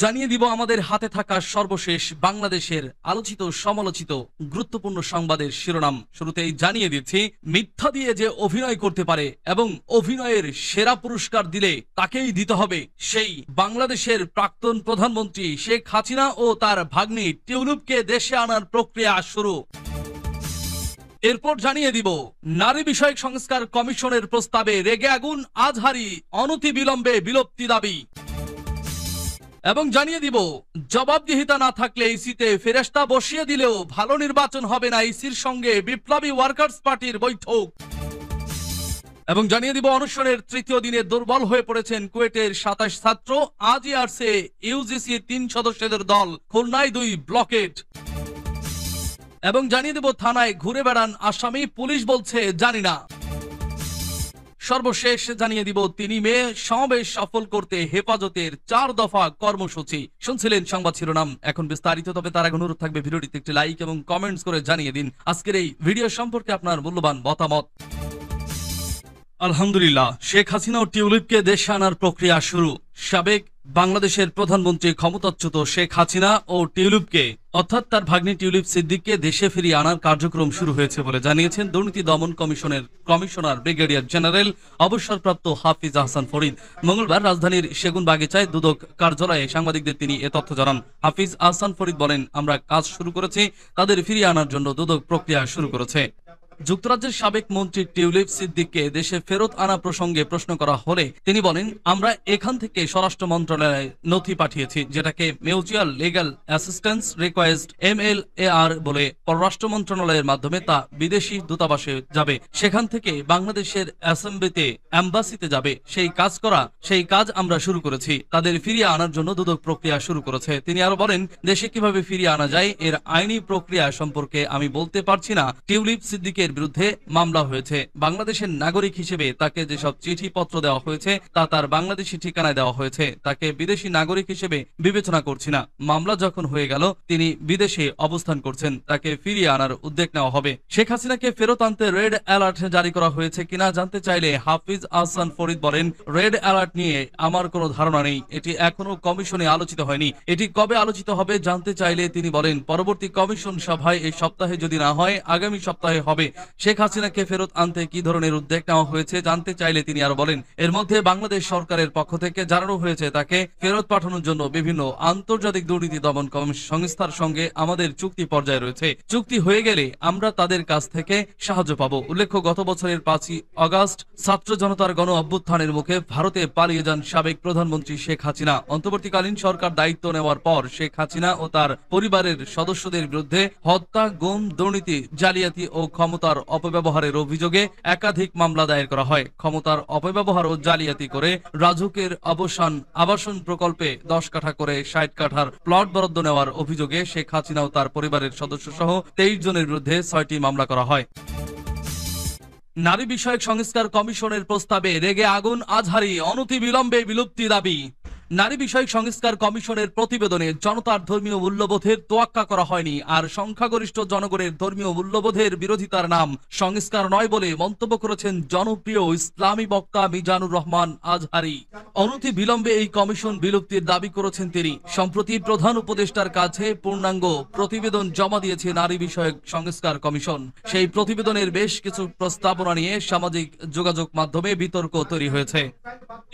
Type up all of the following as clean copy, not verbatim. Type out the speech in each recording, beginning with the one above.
জানিয়ে দিব আমাদের হাতে থাকা সর্বশেষ বাংলাদেশের আলোচিত সমালোচিত গুরুত্বপূর্ণ সংবাদের শিরোনাম। শুরুতেই জানিয়ে দিচ্ছি, মিথ্যা দিয়ে যে অভিনয় করতে পারে এবং অভিনয়ের সেরা পুরস্কার দিলে তাকেই দিতে হবে, সেই বাংলাদেশের প্রাক্তন প্রধানমন্ত্রী শেখ হাসিনা ও তার ভাগ্নি টিউলিপকে দেশে আনার প্রক্রিয়া শুরু। এরপর জানিয়ে দিব, নারী বিষয়ক সংস্কার কমিশনের প্রস্তাবে রেগে আগুন আজহারী, অনতিবিলম্বে বিলুপ্তি দাবি। এবং জানিয়ে দিব, জবাবদিহিতা না থাকলে ইসিতে ফেরেশতা বসিয়ে দিলেও ভালো নির্বাচন হবে না, ইসির সঙ্গে বিপ্লবী ওয়ার্কার্স পার্টির বৈঠক। এবং জানিয়ে দিব, অনশনের তৃতীয় দিনে দুর্বল হয়ে পড়েছেন কুয়েটের ২৭ ছাত্র, আজই আসছে ইউজিসির ৩ সদস্যদের দল, খুলনায় ২ ব্লকেট। এবং জানিয়ে দেব, থানায় ঘুরে বেড়ান আসামি, পুলিশ বলছে জানি না। সর্বশেষ জানিয়ে দিব, ৩ মে সমাবেশ সফল করতে হেফাজতের ৪ দফা কর্মসূচি। শুনছিলেন সংবাদ শিরোনাম, এখন বিস্তারিত। তবে তার আগে অনুরোধ থাকবে ভিডিওটিতে একটি লাইক এবং কমেন্টস করে জানিয়ে দিন আজকের এই ভিডিও সম্পর্কে আপনার মূল্যবান মতামত। আলহামদুলিল্লাহ, শেখ হাসিনা ও টিউলিপকে দেশে আনার প্রক্রিয়া শুরু। সাবেক বাংলাদেশের প্রধানমন্ত্রী ক্ষমতাচ্যুত শেখ হাসিনা ও টিউলিপকে অর্থাৎ তার ভাগ্নি টিউলিপ সিদ্দিককে দেশে ফিরিয়ে আনার কার্যক্রম শুরু হয়েছে বলে জানিয়েছেন দুর্নীতি দমন কমিশনের কমিশনার ব্রিগেডিয়ার জেনারেল অবসরপ্রাপ্ত হাফিজ আহসান ফরিদ। মঙ্গলবার রাজধানীর সেগুনবাগিচায় দুদক কার্যালয়ে সাংবাদিকদের তিনি এ তথ্য জানান। হাফিজ আহসান ফরিদ বলেন, আমরা কাজ শুরু করেছি, তাদের ফিরিয়ে আনার জন্য দুদক প্রক্রিয়া শুরু করেছে। যুক্তরাজ্যের সাবেক মন্ত্রী টিউলিপ সিদ্দিককে দেশে ফেরত আনা প্রসঙ্গে প্রশ্ন করা হলে তিনি বলেন, আমরা এখান থেকে স্বরাষ্ট্র মন্ত্রণালয়ে নথি পাঠিয়েছি, যেটাকে mutual legal assistance request MLAR বলে। পররাষ্ট্র মন্ত্রণালয়ের মাধ্যমে তা বিদেশি দূতাবাসে যাবে, সেখান থেকে বাংলাদেশের অ্যাম্বাসিতে যাবে। সেই কাজ আমরা শুরু করেছি, তাদের ফিরিয়ে আনার জন্য দুদক প্রক্রিয়া শুরু করেছে। তিনি আরো বলেন, দেশে কিভাবে ফিরিয়ে আনা যায় এর আইনি প্রক্রিয়া সম্পর্কে আমি বলতে পারছি না। টিউলিপ সিদ্দিকের বিরুদ্ধে মামলা হয়েছে, বাংলাদেশের নাগরিক হিসেবে তাকে যেসব চিঠিপত্র দেওয়া হয়েছে তা তার বাংলাদেশি ঠিকানায় দেওয়া হয়েছে, তাকে বিদেশি নাগরিক হিসেবে বিবেচনা করছি না। মামলা যখন হয়ে গেল, তিনি বিদেশে অবস্থান করছেন, তাকে ফিরিয়ে আনার উদ্যোগ নেওয়া হবে। শেখ হাসিনাকে ফেরত আনতে রেড অ্যালার্ট জারি করা হয়েছে কিনা জানতে চাইলে হাফিজ আহসান ফরিদ বলেন, রেড অ্যালার্ট নিয়ে আমার কোনো ধারণা নেই, এটি এখনো কমিশনে আলোচিত হয়নি। এটি কবে আলোচিত হবে জানতে চাইলে তিনি বলেন, পরবর্তী কমিশন সভায় এই সপ্তাহে যদি না হয় আগামী সপ্তাহে হবে। শেখ হাসিনাকে ফেরত আনতে কি ধরনের উদ্যোগ নেওয়া হয়েছে জানতে চাইলে তিনি আরো বলেন, এর মধ্যে বাংলাদেশ সরকারের পক্ষ থেকে জানানো হয়েছে তাকে ফেরত পাঠানোর জন্য বিভিন্ন আন্তর্জাতিক দুর্নীতি দমন সংস্থার সঙ্গে আমাদের চুক্তি পর্যায়ে রয়েছে। চুক্তি হয়ে গেলে আমরা তাদের কাছ থেকে সাহায্য পাব। উল্লেখ্য, গত বছরের 5ই আগস্ট ছাত্র জনতার গণ অভ্যুত্থানের মুখে ভারতে পালিয়ে যান সাবেক প্রধানমন্ত্রী শেখ হাসিনা। অন্তর্বর্তীকালীন সরকার দায়িত্ব নেওয়ার পর শেখ হাসিনা ও তার পরিবারের সদস্যদের বিরুদ্ধে হত্যা, গুম, দুর্নীতি, জালিয়াতি ও ক্ষমতার অপব্যবহারের অভিযোগে একাধিক মামলা দায়ের করা হয়। ক্ষমতার অপব্যবহার ও জালিয়াতি করে রাজুকের আবাসন প্রকল্পে 10 কাঠা করে 60 কাঠার প্লট বরাদ্দ নেওয়ার অভিযোগে শেখ হাসিনা ও তার পরিবারের সদস্য সহ 23 জনের বিরুদ্ধে 6টি মামলা করা হয়। নারী বিষয়ক সংস্কার কমিশনের প্রস্তাবে রেগে আগুন আজহারী, অনতিবিলম্বে বিলুপ্তি দাবি। নারী বিষয়ক সংস্কার কমিশনের প্রতিবেদনে জনতার ধর্মীয় মূল্যবোধের তোয়াক্কা করা হয়নি, আর সংখ্যাগরিষ্ঠ জনগণের ধর্মীয় মূল্যবোধের বিরোধিতার নাম সংস্কার নয় বলে মন্তব্য করেছেন জনপ্রিয় ইসলামী বক্তা মিজানুর রহমান আজহারী। অনতি বিলম্বে এই কমিশন বিলুপ্তির দাবি করেছেন তিনি। সম্প্রতি প্রধান উপদেষ্টার কাছে পূর্ণাঙ্গ প্রতিবেদন জমা দিয়েছে নারী বিষয়ক সংস্কার কমিশন। সেই প্রতিবেদনের বেশ কিছু প্রস্তাবনা নিয়ে সামাজিক যোগাযোগ মাধ্যমে বিতর্ক তৈরি হয়েছে।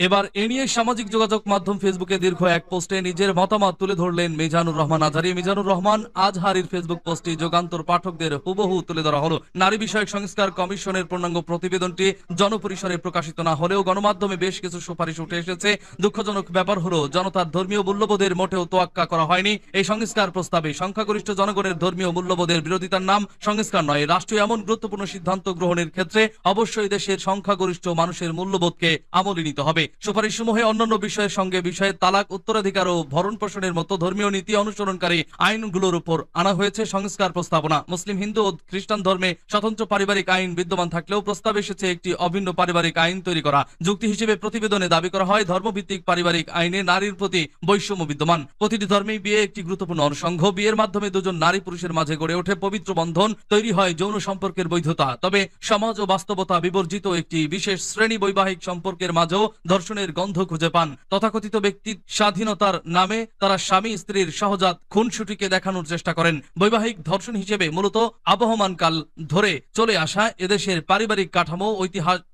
এবার এ নিয়ে সামাজিক যোগাযোগ মাধ্যম ফেসবুকে দীর্ঘ এক পোস্টে নিজের মতামত তুলে ধরলেন মিজানুর রহমান আজহারী। মিজানুর রহমান আজহারীর ফেসবুক পোস্টে যুগান্তর পাঠকদের হুবহু তুলে ধরা হলো। নারী বিষয়ক সংস্কার কমিশনের পূর্ণাঙ্গ প্রতিবেদনটি জনপরিসরে প্রকাশিত না হলেও গণমাধ্যমে বেশ কিছু সুপারিশ উঠে এসেছে। দুঃখজনক ব্যাপার হলো, জনতার ধর্মীয় মূল্যবোধের মোটেও তোয়াক্কা করা হয়নি। এই সংস্কার প্রস্তাবে সংখ্যাগরিষ্ঠ জনগণের ধর্মীয় মূল্যবোধের বিরোধিতার নাম সংস্কার নয়। রাষ্ট্রীয় এমন গুরুত্বপূর্ণ সিদ্ধান্ত গ্রহণের ক্ষেত্রে অবশ্যই দেশের সংখ্যাগরিষ্ঠ মানুষের মূল্যবোধকে আমলে নিতে হবে। সুপারিশসমূহে অন্যান্য বিষয়ের সঙ্গে তালাক, উত্তরাধিকার ও ভরণ পোষণের মতো ধর্মীয় নীতি অনুসরণকারী আইনগুলোর উপর আনা হয়েছে সংস্কার প্রস্তাবনা। মুসলিম, হিন্দু ও খ্রিস্টান ধর্মে স্বতন্ত্র পারিবারিক আইন বিদ্যমান থাকলেও প্রস্তাব এসেছে একটি অভিন্ন পারিবারিক আইন তৈরি করা। যুক্তি হিসেবে প্রতিবেদনে দাবি করা হয়, ধর্মভিত্তিক পারিবারিক আইনে নারীর প্রতি বৈষম্য বিদ্যমান। প্রতিটি ধর্মেই বিয়ে একটি গুরুত্বপূর্ণ অনুষঙ্গ। বিয়ের মাধ্যমে দুজন নারী পুরুষের মাঝে গড়ে ওঠে পবিত্র বন্ধন, তৈরি হয় যৌন সম্পর্কের বৈধতা। তবে সমাজ ও বাস্তবতা বিবর্জিত একটি বিশেষ শ্রেণী বৈবাহিক সম্পর্কের মাঝেও ধর্ষণের গন্ধ খুঁজে পান। তথাকথিত ব্যক্তির স্বাধীনতার নামে তারা স্বামী স্ত্রীর সহজাত খুনসুটিকে দেখানোর চেষ্টা করেন। বৈবাহিক ধর্ষণ হিসেবে মূলত আবহমান কাল ধরে চলে আসা এদেশের পারিবারিক কাঠামো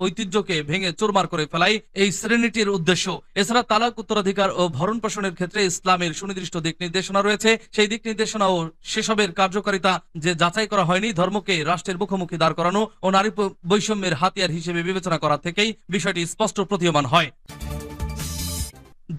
ঐতিহ্যকে ভেঙে চুরমার করে ফেলাই এই শ্রেণীটির উদ্দেশ্য। এছাড়া তালাক, উত্তরাধিকার ও ভরণ পোষণের ক্ষেত্রে ইসলামের সুনির্দিষ্ট দিক নির্দেশনা রয়েছে। সেই দিক নির্দেশনা ও সেসবের কার্যকারিতা যে যাচাই করা হয়নি, ধর্মকে রাষ্ট্রের মুখোমুখি দাঁড় করানো ও নারী বৈষম্যের হাতিয়ার হিসেবে বিবেচনা করা থেকেই বিষয়টি স্পষ্ট প্রতীয়মান হয়।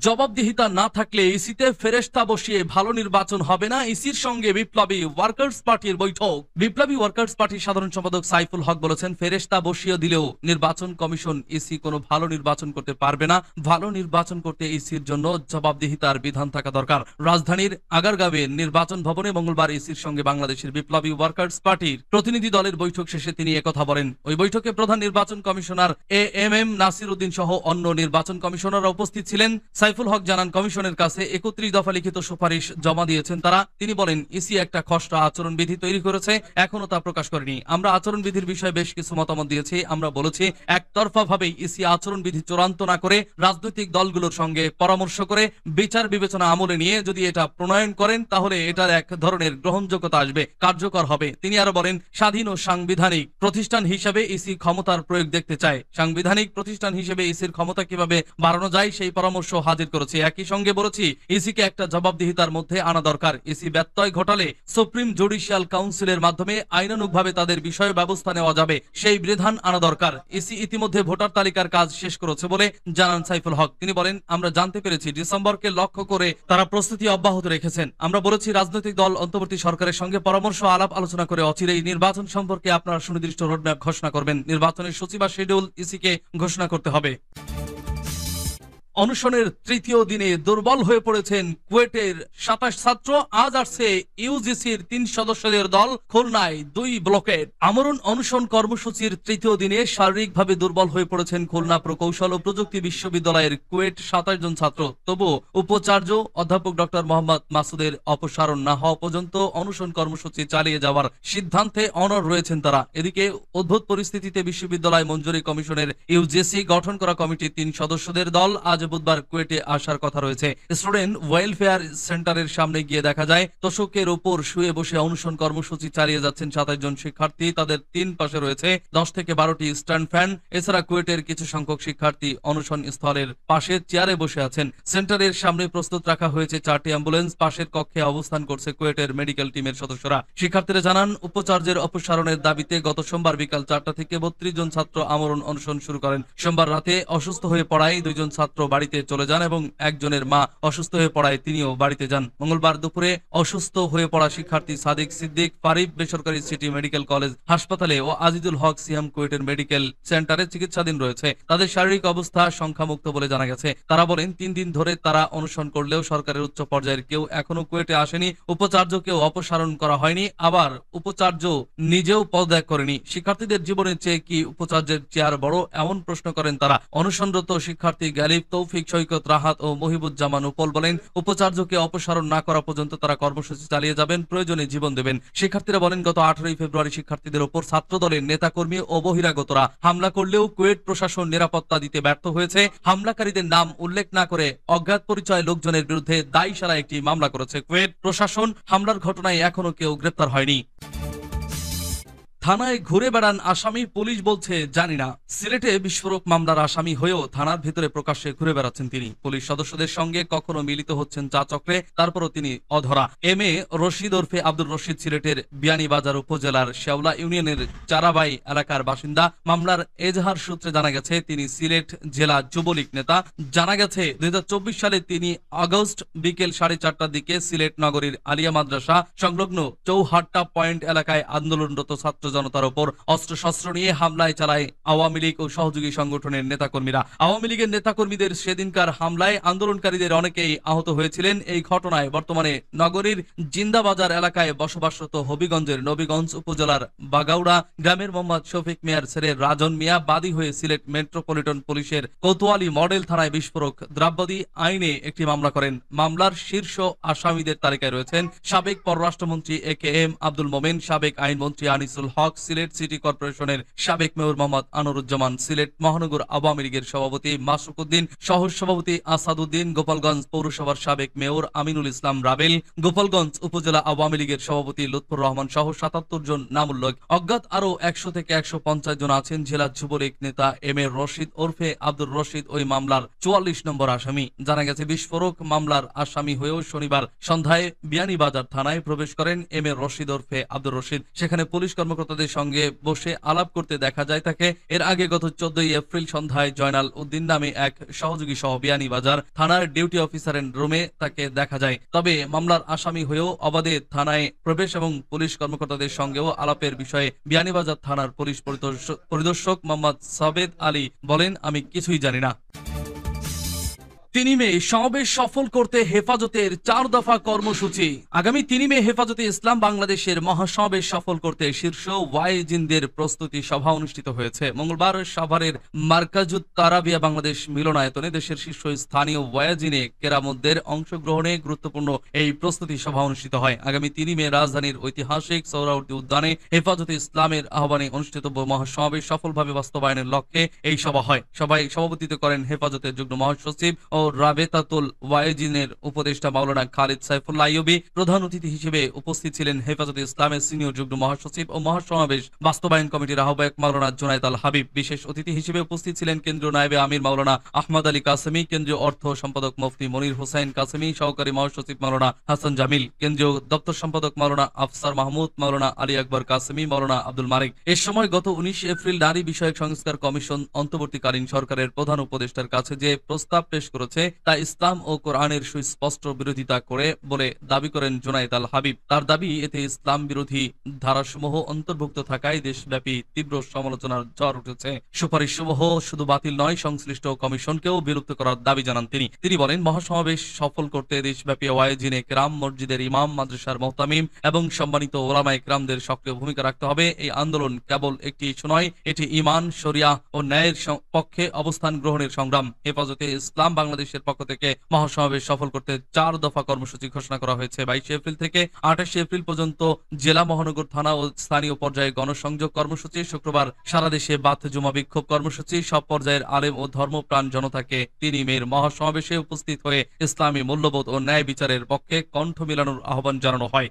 জবাবদিহিতা না থাকলে ইসিতে ফেরেশতা বসিয়ে ভালো নির্বাচন হবে না, ইসির সঙ্গে বিপ্লবী ওয়ার্কার্স পার্টির বৈঠক। বিপ্লবী ওয়ার্কার্স পার্টির সাধারণ সম্পাদক সাইফুল হক বলেছেন, ফেরেশতা বসিয়ে দিলেও নির্বাচন কমিশন ইসি কোনো ভালো নির্বাচন করতে পারবে না। ভালো নির্বাচন করতে ইসির জন্য জবাবদিহিতার বিধান থাকা দরকার। রাজধানীর আগারগাঁওয়ে নির্বাচন ভবনে মঙ্গলবার ইসির সঙ্গে বাংলাদেশের বিপ্লবী ওয়ার্কার্স পার্টির প্রতিনিধি দলের বৈঠক শেষে তিনি একথা বলেন। ওই বৈঠকে প্রধান নির্বাচন কমিশনার এএমএম নাসির উদ্দিন সহ অন্য নির্বাচন কমিশনাররা উপস্থিত ছিলেন। সাইফুল হক জানান, কমিশনের কাছে 31 দফা লিখিত সুপারিশ জমা দিয়েছেন তারা। তিনি বলেন, ইসি একটা খসড়া আচরণবিধি তৈরি করেছে, এখনো তা প্রকাশ করেনি। আমরা আচরণবিধির বিষয়ে বেশ কিছু মতামত দিয়েছি। আমরা বলেছি, একতরফা ভাবেই ইসি আচরণবিধি চূড়ান্ত না করে রাজনৈতিক দলগুলোর সঙ্গে পরামর্শ করে বিচার বিবেচনা আমলে নিয়ে যদি এটা প্রণয়ন করেন তাহলে এটার এক ধরনের গ্রহণযোগ্যতা আসবে, কার্যকর হবে। তিনি আরো বলেন, স্বাধীন ও সাংবিধানিক প্রতিষ্ঠান হিসেবে ইসি ক্ষমতার প্রয়োগ দেখতে চায়। সাংবিধানিক প্রতিষ্ঠান হিসেবে ইসির ক্ষমতা কিভাবে বাড়ানো যায় সেই পরামর্শ হাজির করেছে। একই সঙ্গে বলেছি, ইসিকে একটা জবাবদিহিতার মধ্যে আনা দরকার। ইসি ব্যত্যয় ঘটালে সুপ্রিম জুডিশিয়াল কাউন্সিলের মাধ্যমে আইনানুগভাবে তাদের বিষয়ে ব্যবস্থা নেওয়া যাবে, সেই বিধান আনা দরকার। ইসি ইতিমধ্যে ভোটার তালিকার কাজ শেষ করেছে বলে জানান সাইফুল হক। তিনি বলেন, আমরা জানতে পেরেছি ডিসেম্বরকে লক্ষ্য করে তারা প্রস্তুতি অব্যাহত রেখেছেন। আমরা বলেছি, রাজনৈতিক দল অন্তর্বর্তী সরকারের সঙ্গে পরামর্শ আলাপ আলোচনা করে অচিরেই নির্বাচন সম্পর্কে আপনারা সুনির্দিষ্ট রোডম্যাপ ঘোষণা করবেন। নির্বাচনের সূচি বা শিডিউল ইসিকে ঘোষণা করতে হবে। অনশনের তৃতীয় দিনে দুর্বল হয়ে পড়েছেন কুয়েটের 27 ছাত্র। আজ আসছে ইউজিসির 3 সদস্যদের দল খুলনায় 2 ব্লকের আমরণ অনশন কর্মসূচির তৃতীয় দিনে শারীরিকভাবে দুর্বল হয়ে পড়েছেন খুলনা প্রকৌশল ও প্রযুক্তি বিশ্ববিদ্যালয়ের কুয়েট 27 জন ছাত্র। তবু উপাচার্য অধ্যাপক ডক্টর মোহাম্মদ মাসুদের অপসারণ না হওয়া পর্যন্ত অনশন কর্মসূচি চালিয়ে যাওয়ার সিদ্ধান্তে অনড় রয়েছেন তারা। এদিকে উদ্ভূত পরিস্থিতিতে বিশ্ববিদ্যালয় মঞ্জুরি কমিশনের ইউজিসি গঠন করা কমিটির 3 সদস্যদের দল আজ বুধবার কুয়েটে আসার কথা রয়েছে। স্টুডেন্ট ওয়েলফেয়ার সেন্টারের সামনে গিয়ে দেখা যায় তোষকের উপর শুয়ে বসে অনশন কর্মসূচি চালিয়ে যাচ্ছেন 27 জন শিক্ষার্থী। তাদের 3 পাশে রয়েছে 10 থেকে 12টি স্ট্যান্ড ফ্যান। এছাড়া কুয়েটের কিছু সংখ্যক শিক্ষার্থী অনশন স্থলের পাশে চেয়ারে বসে আছেন। সেন্টারের সামনে প্রস্তুত রাখা হয়েছে 4টি অ্যাম্বুলেন্স। পাশের কক্ষে অবস্থান করছে কুয়েটের মেডিকেল টিমের সদস্যরা। শিক্ষার্থীরা জানান, উপাচার্যের অপসারণের দাবিতে গত সোমবার বিকাল 4টা থেকে 32 জন ছাত্র আমরণ অনশন শুরু করেন। সোমবার রাতে অসুস্থ হয়ে পড়ায় 2 জন ছাত্র বাড়িতে চলে যান এবং একজনের মা অসুস্থ হয়ে পড়ায় তিনিও বাড়িতে যান। মঙ্গলবার দুপুরে অসুস্থ হয়ে পড়া শিক্ষার্থী সাদিক সিদ্দিক ফারিব বেসরকারি সিটি মেডিকেল কলেজ হাসপাতালে ও আজিজুল হক সিয়াম কুয়েটের মেডিকেল সেন্টারে চিকিৎসাধীন রয়েছে। তাদের শারীরিক অবস্থা সংখ্যামুক্ত বলে জানা গেছে। তারা বলেন, 3 দিন ধরে তারা অনশন করলেও সরকারের উচ্চ পর্যায়ের কেউ এখনো কুয়েটে আসেনি। উপাচার্যকেও অপসারণ করা হয়নি, আবার উপাচার্য নিজেও পদত্যাগ করেনি। শিক্ষার্থীদের জীবনের চেয়ে কি উপাচার্যের চেয়ার বড়, এমন প্রশ্ন করেন তারা। অনশনরত শিক্ষার্থী গালিব, তৌফিক, সৈকত, রাহাত ও মহিবুজ্জামান উপল বলেন, উপাচার্যকে অপসারণ না করা পর্যন্ত তারা কর্মসূচি চালিয়ে যাবেন, প্রয়োজনে জীবন দেবেন। শিক্ষার্থীরা বলেন, গত 18 ফেব্রুয়ারি শিক্ষার্থীদের উপর ছাত্রদলের নেতাকর্মী ও বহিরাগতরা হামলা করলেও কুয়েট প্রশাসন নিরাপত্তা দিতে ব্যর্থ হয়েছে। হামলাকারীদের নাম উল্লেখ না করে অজ্ঞাত পরিচয় লোকজনের বিরুদ্ধে দায়ী সারা একটি মামলা করেছে কুয়েট প্রশাসন। হামলার ঘটনায় এখনো কেউ গ্রেপ্তার হয়নি। থানায় ঘুরে বেড়ান আসামি, পুলিশ বলছে জানি না। সিলেটে বিস্ফোরক মামলার আসামি হয়েও থানার ভিতরে প্রকাশ্যে ঘুরে বেড়াচ্ছেন তিনি। পুলিশ সদস্যদের সঙ্গে কখনো মিলিত হচ্ছেন চা চক্রে, তারপরও তিনি অধরা। এম এ রশিদ ওরফে আব্দুর রশিদ সিলেটের বিয়ানীবাজার উপজেলার শেওলা ইউনিয়নের চারাবাই এলাকার বাসিন্দা। মামলার এজাহার সূত্রে জানা গেছে তিনি সিলেট জেলা যুবলীগ নেতা। জানা গেছে 2024 সালে তিনি আগস্ট বিকেল 4:30টার দিকে সিলেট নগরীর আলিয়া মাদ্রাসা সংলগ্ন চৌহাট্টা পয়েন্ট এলাকায় আন্দোলনরত ছাত্র জনতার উপর অস্ত্রশস্ত্র নিয়ে হামলায় চালায় আওয়ামী লীগ ও সহযোগী সংগঠনের নেতাকর্মীরা। আওয়ামী লীগের নেতাকর্মীদের সেদিনকার হামলায় আন্দোলনকারীদের অনেকেই আহত হয়েছিলেন। এই ঘটনায় বর্তমানে নগরীর জিন্দাবাজার এলাকায় বসবাসরত হবিগঞ্জের নবীগঞ্জ উপজেলার বাগাউড়া গ্রামের মোহাম্মদ শফিক মিয়ার ছেলে রাজন মিয়া বাদী হয়ে সিলেট মেট্রোপলিটন পুলিশের কোতোয়ালি মডেল থানায় বিস্ফোরক দ্রব্যাদি আইনে একটি মামলা করেন। মামলার শীর্ষ আসামিদের তালিকায় রয়েছেন সাবেক পররাষ্ট্রমন্ত্রী এ কে এম আব্দুল মোমেন, সাবেক আইনমন্ত্রী আনিসুল হক, হক, সিলেট সিটি কর্পোরেশনের সাবেক মেয়র মোহাম্মদ আনোয়ারুজ্জামান, সিলেট মহানগর আওয়ামী লীগের সভাপতি মাশরুক উদ্দিন, সহ সভাপতি আসাদ উদ্দিন, গোপালগঞ্জ পৌরসভার সাবেক মেয়র আমিনুল ইসলাম রাবেল, গোপালগঞ্জ উপজেলা আওয়ামী লীগের সভাপতি লুৎফর রহমান সহ ৭৭ জন নামুল্লেখ। অজ্ঞাত আরো ১০০ থেকে ১৫০ জন আছেন। জেলা যুবলীগ নেতা এম এ রশিদ ওরফে আব্দুর রশিদ ওই মামলার ৪৪ নম্বর আসামি। জানা গেছে বিস্ফোরক মামলার আসামি হয়েও শনিবার সন্ধ্যায় বিয়ানীবাজার থানায় প্রবেশ করেন এম এ রশিদ ওরফে আব্দুর রশিদ। সেখানে পুলিশ কর্মকর্তাদের সঙ্গে বসে আলাপ করতে দেখা যায় তাকে। এর আগে গত ১৪ এপ্রিল সন্ধ্যায় জয়নাল উদ্দিন নামে এক সহযোগী সহ বিয়ানীবাজার থানার ডিউটি অফিসারের রুমে তাকে দেখা যায়। তবে মামলার আসামি হয়েও অবাধে থানায় প্রবেশ এবং পুলিশ কর্মকর্তাদের সঙ্গেও আলাপের বিষয়ে বিয়ানীবাজার থানার পুলিশ পরিদর্শক মোহাম্মদ সাবেদ আলী বলেন, আমি কিছুই জানি না। ৩ মে সমাবেশ সফল করতে হেফাজতের ৪ দফা কর্মসূচি। আগামী ৩ মে হেফাজতে ইসলাম বাংলাদেশের মহাসমাবেশ সফল করতে শীর্ষ ওয়াইজিনদের প্রস্তুতি সভা অনুষ্ঠিত হয়েছে। মঙ্গলবার সাভারের মার্কাজুত তারাবিয়া বাংলাদেশ মিলনায়তনে দেশের শীর্ষ স্থানীয় ওয়াইজিনে কেরামতদের অংশগ্রহণে গুরুত্বপূর্ণ এই প্রস্তুতি সভা অনুষ্ঠিত হয়। আগামী ৩ মে রাজধানীর ঐতিহাসিক সোহরাওয়ার্দী উদ্যানে হেফাজতে ইসলামের আহ্বানে অনুষ্ঠিতব্য মহাসমাবেশ সফলভাবে বাস্তবায়নের লক্ষ্যে এই সভা হয়। সভায় সভাপতিত্ব করেন হেফাজতের যুগ্ম মহাসচিব ও রাবেতাতুল ওয়াইজিনের উপদেষ্টা মাওলানা খালিদ সাইফুল্লাহ আইয়ুবী। প্রধান অতিথি হিসেবে উপস্থিত ছিলেন হেফাজতে ইসলামের সিনিয়র যুগ্ম মহাসচিব ও মহাসমাবেশ বাস্তবায়ন কমিটির আহ্বায়ক মাওলানা জুনায়েদ আল হাবিব। বিশেষ অতিথি হিসেবে উপস্থিত ছিলেন কেন্দ্রীয় নায়েবে আমির মাওলানা আহমদ আলী কাসেমি, কেন্দ্রীয় অর্থ সম্পাদক মুফতি মনির হোসেন কাসেমি, সহকারী মহাসচিব মাওলানা হাসান জামিল, কেন্দ্রীয় দপ্তর সম্পাদক মাওলানা আফসার মাহমুদ, মাওলানা আলী আকবর কাসেমি, মাওলানা আব্দুল মালিক। এ সময় গত ১৯ এপ্রিল নারী বিষয়ক সংস্কার কমিশন অন্তর্বর্তীকালীন সরকারের প্রধান উপদেষ্টার কাছে যে প্রস্তাব পেশ করেছে তা ইসলাম ও কোরআনের সুস্পষ্ট বিরোধিতা করে বলে দাবি করেন জুনায়েদ আল হাবিব। তার দাবি, এতে ইসলাম বিরোধী ধারাসমূহ অন্তর্ভুক্ত থাকায় দেশব্যাপী তীব্র সমালোচনার ঝড় উঠেছে। সুপারিশসমূহ শুধু বাতিল নয়, সংশ্লিষ্ট কমিশনকেও বিলুপ্ত করার দাবি জানান তিনি বলেন, মহাসমাবেশ সফল করতে দেশব্যাপী ওয়াইজিনে কেরাম, মসজিদের ইমাম, মাদ্রাসার মুহতামিম এবং সম্মানিত ওলামায়ে কেরামদের সক্রিয় ভূমিকা রাখতে হবে। এই আন্দোলন কেবল একটি ইস্যু নয়, এটি ঈমান, শরিয়াহ ও ন্যায়ের পক্ষে অবস্থান গ্রহণের সংগ্রাম। হেফাজতে ইসলাম বাংলাদেশের পক্ষ থেকে মহাসমাবেশ সফল করতে ৪ দফা কর্মসূচি ঘোষণা করা হয়েছে। ২২ এপ্রিল থেকে ২৮ এপ্রিল পর্যন্ত জেলা, মহানগর, থানা ও স্থানীয় পর্যায়ে গণসংযোগ কর্মসূচি, শুক্রবার সারা দেশে বাথ জুমা বিক্ষোভ কর্মসূচি। সব পর্যায়ের আলেম ও ধর্মপ্রাণ জনতাকে ৩ মের মহাসমাবেশে উপস্থিত হয়ে ইসলামী মূল্যবোধ ও ন্যায় বিচারের পক্ষে কণ্ঠ মিলানোর আহ্বান জানানো হয়।